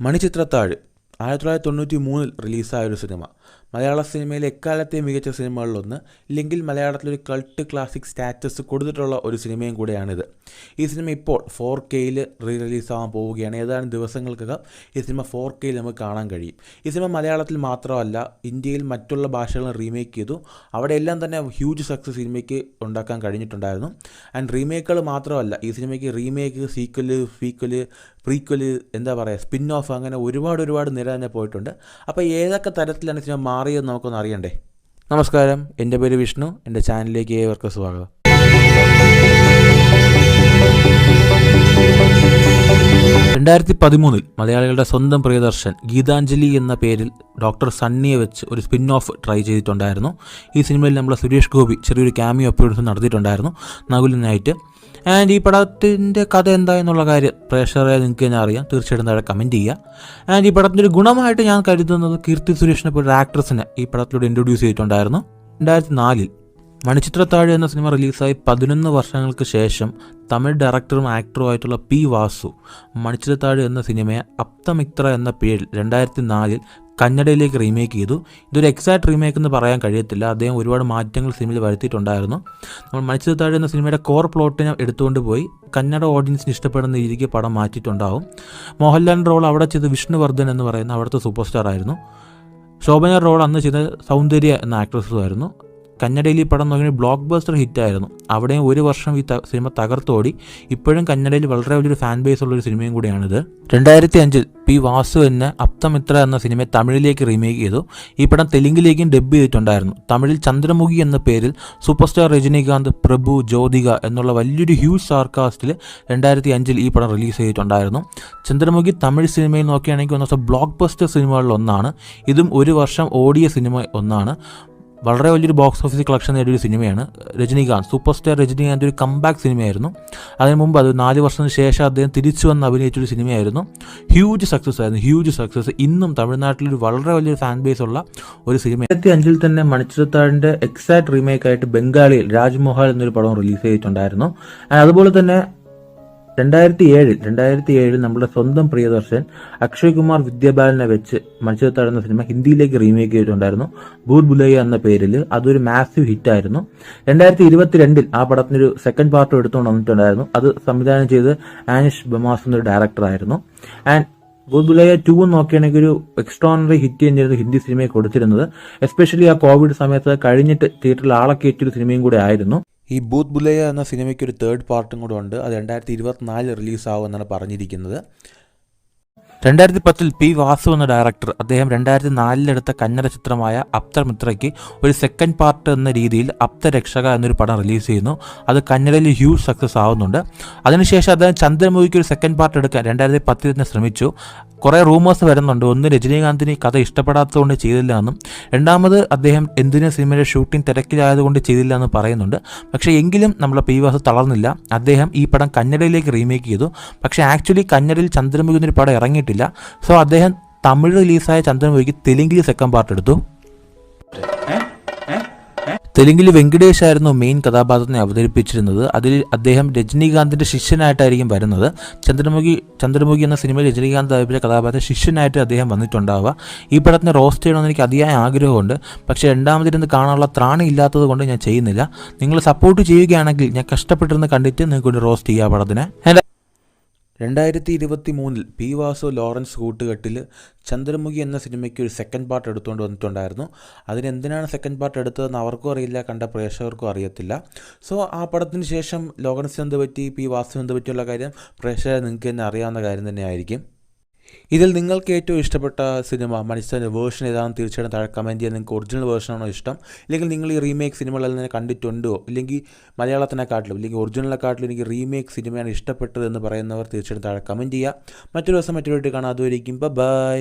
മണിച്ചിത്രത്താഴ് 1993 റിലീസായ ഒരു സിനിമ. മലയാള സിനിമയിലെ എക്കാലത്തെയും മികച്ച സിനിമകളിലൊന്ന്, ഇല്ലെങ്കിൽ മലയാളത്തിലൊരു കൾട്ട് ക്ലാസിക് സ്റ്റാറ്റസ് കൊടുത്തിട്ടുള്ള ഒരു സിനിമയും കൂടെയാണിത്. ഈ സിനിമ ഇപ്പോൾ 4Kയിൽ റിലീസാകാൻ പോവുകയാണ്. ഏതാനും ദിവസങ്ങൾക്കകം ഈ സിനിമ 4Kയിൽ നമുക്ക് കാണാൻ കഴിയും. ഈ സിനിമ മലയാളത്തിൽ മാത്രമല്ല, ഇന്ത്യയിൽ മറ്റുള്ള ഭാഷകളും റീമേക്ക് ചെയ്തു. അവിടെയെല്ലാം തന്നെ ഹ്യൂജ് സക്സസ് സിനിമയ്ക്ക് ഉണ്ടാക്കാൻ കഴിഞ്ഞിട്ടുണ്ടായിരുന്നു. ആൻഡ് റീമേക്കുകൾ മാത്രമല്ല, ഈ സിനിമയ്ക്ക് റീമേക്ക്, സീക്വല്, പ്രീക്വല്, എന്താ പറയുക, സ്പിൻ ഓഫ്, അങ്ങനെ ഒരുപാട് നിര തന്നെ പോയിട്ടുണ്ട്. അപ്പോൾ ഏതൊക്കെ തരത്തിലാണ് സിനിമ മാറിയെന്ന് നമുക്കൊന്ന് അറിയണ്ടേ. നമസ്കാരം, എൻ്റെ പേര് വിഷ്ണു. എൻ്റെ ചാനലിലേക്ക് ഏവർക്കും സ്വാഗതം. മലയാളികളുടെ സ്വന്തം പ്രിയദർശൻ ഗീതാഞ്ജലി എന്ന പേരിൽ ഡോക്ടർ സണ്ണിയെ വെച്ച് ഒരു സ്പിൻ ഓഫ് ട്രൈ ചെയ്തിട്ടുണ്ടായിരുന്നു. ഈ സിനിമയിൽ നമ്മൾ സുരേഷ് ഗോപി ചെറിയൊരു ക്യാമിയോ അപ്പിയറൻസ് നടത്തിയിട്ടുണ്ടായിരുന്നു, നകുലിനായിട്ട്. ആൻഡ് ഈ പടത്തിൻ്റെ കഥ എന്താ എന്നുള്ള കാര്യം പ്രേക്ഷകരെ നിങ്ങൾക്ക് തന്നെ അറിയാം. തീർച്ചയായിട്ടും താഴെ കമൻറ്റ് ചെയ്യുക. ആൻഡ് ഈ പടത്തിൻ്റെ ഒരു ഗുണമായിട്ട് ഞാൻ കരുതുന്നത്, കീർത്തി സുരേഷിനെ പോലെ ഒരു ആക്ട്രസിനെ ഈ പടത്തിലൂടെ ഇൻട്രൊഡ്യൂസ് ചെയ്തിട്ടുണ്ടായിരുന്നു. 2004 മണിച്ചിത്രത്താഴ് എന്ന സിനിമ റിലീസായി 11 വർഷങ്ങൾക്ക് ശേഷം തമിഴ് ഡയറക്ടറും ആക്ടറുമായിട്ടുള്ള പി വാസു മണിച്ചിത്രത്താഴ് എന്ന സിനിമയെ അപ്തമിത്ര എന്ന പേരിൽ 2004 കന്നഡയിലേക്ക് റീമേക്ക് ചെയ്തു. ഇതൊരു എക്സാക്ട് റീമേക്ക് എന്ന് പറയാൻ കഴിയത്തില്ല. അദ്ദേഹം ഒരുപാട് മാറ്റങ്ങൾ സിനിമയിൽ വരുത്തിയിട്ടുണ്ടായിരുന്നു. നമ്മൾ മണിച്ചിത്രത്താഴ് എന്ന സിനിമയുടെ കോർ പ്ലോട്ടിനെ എടുത്തുകൊണ്ട് പോയി കന്നഡ ഓഡിയൻസിന് ഇഷ്ടപ്പെടുന്ന രീതിക്ക് പടം മാറ്റിയിട്ടുണ്ടാവും. മോഹൻലാലിൻ്റെ റോൾ അവിടെ ചെയ്ത് വിഷ്ണുവർദ്ധൻ എന്ന് പറയുന്ന അവിടുത്തെ സൂപ്പർ സ്റ്റാർ ആയിരുന്നു. ശോഭന റോൾ അന്ന് ചെയ്ത സൗന്ദര്യ എന്ന ആക്ട്രസുമായിരുന്നു. കന്നഡയിൽ ഈ പടം നോക്കിയാൽ ബ്ലോക്ക് ബസ്റ്റർ ഹിറ്റായിരുന്നു. അവിടെയും ഒരു വർഷം ഈ സിനിമ തകർത്തോടി. ഇപ്പോഴും കന്നഡയിൽ വളരെ വലിയൊരു ഫാൻ ബേസ് ഉള്ളൊരു സിനിമയും കൂടിയാണിത്. 2005 പി വാസു എന്ന അപ്തമിത്ര എന്ന സിനിമയെ തമിഴിലേക്ക് റീമേക്ക് ചെയ്തു. ഈ പടം തെലുങ്കിലേക്കും ഡബ് ചെയ്തിട്ടുണ്ടായിരുന്നു. തമിഴിൽ ചന്ദ്രമുഖി എന്ന പേരിൽ സൂപ്പർ സ്റ്റാർ രജനീകാന്ത്, പ്രഭു, ജ്യോതിക എന്നുള്ള വലിയൊരു ഹ്യൂജ് സ്റ്റാർകാസ്റ്റിൽ 2005 ഈ പടം റിലീസ് ചെയ്തിട്ടുണ്ടായിരുന്നു. ചന്ദ്രമുഖി തമിഴ് സിനിമയിൽ നോക്കുകയാണെങ്കിൽ ഒന്നും ബ്ലോക്ക് ബസ്റ്റർ സിനിമകളിൽ ഒന്നാണ്. ഇതും ഒരു വർഷം ഓടിയ സിനിമ ഒന്നാണ്. വളരെ വലിയൊരു ബോക്സ് ഓഫീസ് കളക്ഷൻ നേടിയൊരു സിനിമയാണ്. രജനീകാന്ത്, സൂപ്പർ സ്റ്റാർ രജനീകാന്ത് ഒരു കംബാക്ക് സിനിമയായിരുന്നു. അതിന് മുമ്പ് അത് 4 വർഷത്തിന് ശേഷം അദ്ദേഹം തിരിച്ചു വന്ന് അഭിനയിച്ചൊരു സിനിമയായിരുന്നു. ഹ്യൂജ് സക്സസ് ആയിരുന്നു, ഹ്യൂജ് സക്സസ്. ഇന്നും തമിഴ്നാട്ടിലൊരു വളരെ വലിയൊരു ഫാൻ ബേസ് ഉള്ള ഒരു സിനിമ. 2005 തന്നെ മണിച്ചിത്രത്താഴിൻ്റെ എക്സാക്ട് റീമേക്ക് ആയിട്ട് ബംഗാളിയിൽ രാജ്മോഹൽ എന്നൊരു പടം റിലീസ് ചെയ്തിട്ടുണ്ടായിരുന്നു. അതുപോലെ തന്നെ 2007 നമ്മുടെ സ്വന്തം പ്രിയദർശൻ അക്ഷയ് കുമാർ വിദ്യാബാലനെ വെച്ച് മണിച്ചിത്രത്താഴ് എന്ന സിനിമ ഹിന്ദിയിലേക്ക് റീമേക്ക് ചെയ്തിട്ടുണ്ടായിരുന്നു, ഭൂത് ബുലയ്യ എന്ന പേരിൽ. അതൊരു മാസീവ് ഹിറ്റായിരുന്നു. 2022 ആ പടത്തിനൊരു സെക്കൻഡ് പാർട്ട് എടുത്തുകൊണ്ട് വന്നിട്ടുണ്ടായിരുന്നു. അത് സംവിധാനം ചെയ്ത് ആനിഷ് ബമാസ് എന്നൊരു ഡയറക്ടറായിരുന്നു. ആൻഡ് ഭൂത് ബുലയ്യ 2 നോക്കുകയാണെങ്കിൽ ഒരു എക്സ്ട്രോണറി ഹിറ്റ് തന്നെയായിരുന്നു ഹിന്ദി സിനിമയെ കൊടുത്തിരുന്നത്. എസ്പെഷ്യലി ആ കോവിഡ് സമയത്ത് കഴിഞ്ഞിട്ട് തിയേറ്ററിൽ ആളൊക്കെ എത്തിയൊരു സിനിമയും കൂടെ ആയിരുന്നു. ഈ ഭൂത് ബുലയ്യ എന്ന സിനിമയ്ക്ക് ഒരു തേർഡ് പാർട്ടും കൂടെ ഉണ്ട്. അത് 2024 റിലീസാവുമെന്നാണ് പറഞ്ഞിരിക്കുന്നത്. 2010 പി വാസു എന്ന ഡയറക്ടർ, അദ്ദേഹം 2004 എടുത്ത കന്നഡ ചിത്രമായ അപ്തമിത്രയ്ക്ക് ഒരു സെക്കൻഡ് പാർട്ട് എന്ന രീതിയിൽ അപ്തരക്ഷക എന്നൊരു പടം റിലീസ് ചെയ്യുന്നു. അത് കന്നഡയിൽ ഹ്യൂജ് സക്സസ് ആവുന്നുണ്ട്. അതിനുശേഷം അദ്ദേഹം ചന്ദ്രമുഖിക്ക് ഒരു സെക്കൻഡ് പാർട്ട് എടുക്കാൻ 2010 തന്നെ ശ്രമിച്ചു. കുറേ റൂമേഴ്സ് വരുന്നുണ്ട്. ഒന്ന്, രജനീകാന്തിന് ഈ കഥ ഇഷ്ടപ്പെടാത്തതുകൊണ്ട് ചെയ്തില്ല എന്നും, രണ്ടാമത് അദ്ദേഹം എന്തിനും സിനിമയുടെ ഷൂട്ടിംഗ് തിരക്കിലായതുകൊണ്ട് ചെയ്തില്ല എന്ന് പറയുന്നുണ്ട്. പക്ഷേ എങ്കിലും നമ്മളെ പി വാസു തളർന്നില്ല. അദ്ദേഹം ഈ പടം കന്നഡയിലേക്ക് റീമേക്ക് ചെയ്തു. പക്ഷേ ആക്ച്വലി കന്നഡയിൽ ചന്ദ്രമുഖി എന്നൊരു പടം ഇറങ്ങിയിട്ടില്ല. സോ അദ്ദേഹം തമിഴ് റിലീസായ ചന്ദ്രമുഖിക്ക് തെലുങ്കിൽ സെക്കൻഡ് പാർട്ട് എടുത്തു. തെലുങ്കിൽ വെങ്കടേഷ് ആയിരുന്നു മെയിൻ കഥാപാത്രത്തിനെ അവതരിപ്പിച്ചിരുന്നത്. അതിൽ അദ്ദേഹം രജനീകാന്തിൻ്റെ ശിഷ്യനായിട്ടായിരിക്കും വരുന്നത്. ചന്ദ്രമുഖി എന്ന സിനിമയിൽ രജനീകാന്ത് അവതരിപ്പിച്ച കഥാപാത്രം ശിഷ്യനായിട്ട് അദ്ദേഹം വന്നിട്ടുണ്ടാവുക. ഈ പടത്തിനെ റോസ്റ്റ് ചെയ്യണമെന്ന് എനിക്ക് അതിയായ ആഗ്രഹമുണ്ട്. പക്ഷേ രണ്ടാമതിരുന്ന് കാണാനുള്ള ത്രാണി ഇല്ലാത്തത് കൊണ്ട് ഞാൻ ചെയ്യുന്നില്ല. നിങ്ങൾ സപ്പോർട്ട് ചെയ്യുകയാണെങ്കിൽ ഞാൻ കഷ്ടപ്പെട്ടിരുന്ന് കണ്ടിട്ട് നിങ്ങൾക്ക് റോസ്റ്റ് ചെയ്യുക പടത്തിനെ. 2023 പി വാസു ലോറൻസ് കൂട്ടുകെട്ടിൽ ചന്ദ്രമുഖി എന്ന സിനിമയ്ക്ക് ഒരു സെക്കൻഡ് പാർട്ട് എടുത്തുകൊണ്ട് വന്നിട്ടുണ്ടായിരുന്നു. അതിനെന്തിനാണ് സെക്കൻഡ് പാർട്ട് എടുത്തതെന്ന് അവർക്കും അറിയില്ല, കണ്ട പ്രേക്ഷകർക്കും അറിയത്തില്ല. സോ ആ പടത്തിന് ശേഷം ലോറൻസിന് എന്ത് പറ്റി, പി വാസുവിന് എന്ത് പറ്റിയുള്ള കാര്യം പ്രേക്ഷകർ നിങ്ങൾക്ക് തന്നെ അറിയാവുന്ന കാര്യം തന്നെയായിരിക്കും. ഇതിൽ നിങ്ങൾക്ക് ഏറ്റവും ഇഷ്ടപ്പെട്ട സിനിമ മണിച്ചിത്രത്തിൻ്റെ വേർഷൻ ഏതാണെന്ന് തീർച്ചയായിട്ടും താഴെ കമൻറ്റ് ചെയ്യാൻ. നിങ്ങൾക്ക് ഒറിജിനൽ വേർഷനാണോ ഇഷ്ടം, ഇല്ലെങ്കിൽ നിങ്ങൾ ഈ റീമേക്ക് സിനിമകളെല്ലാം തന്നെ കണ്ടിട്ടുണ്ടോ, ഇല്ലെങ്കിൽ മലയാളത്തിനെക്കാട്ടിലും ഇല്ലെങ്കിൽ ഒറിജിനലിനെക്കാട്ടിലും എനിക്ക് റീമേക്ക് സിനിമയാണ് ഇഷ്ടപ്പെട്ടത് എന്ന് പറയുന്നവർ തീർച്ചയായിട്ടും താഴെ കമൻറ്റ് ചെയ്യുക. മറ്റൊരു ദിവസം മറ്റൊരു വീട്ടിൽ കാണാം. അതുവരെയും ബൈ.